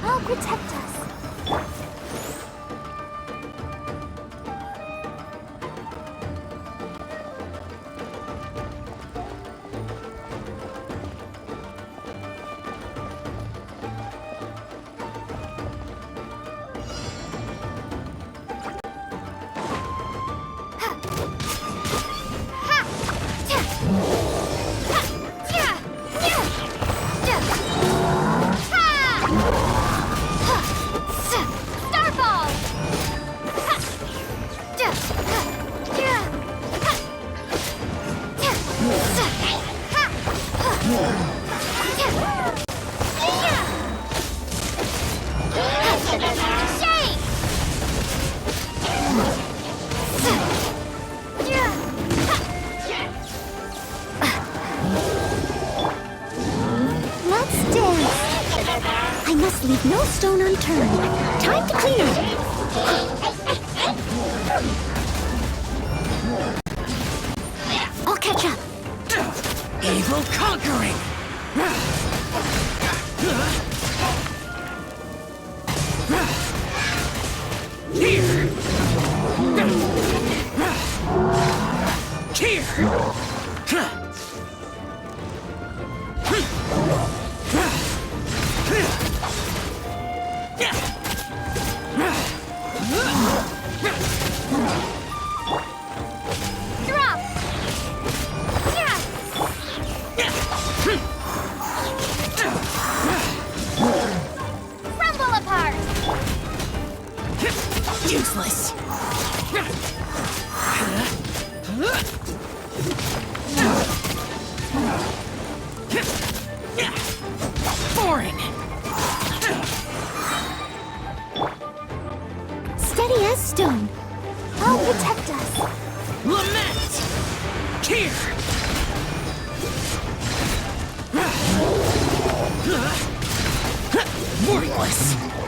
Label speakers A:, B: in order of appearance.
A: I'll protect us. Let's dance. I must leave no stone unturned. Time to clean up. I'll catch up.
B: Evil conquering! Here!
A: Drop. Crumble apart.
B: Useless! Foreign!
A: Steady as stone. I'll protect us.
B: Lament! Here! Worthless!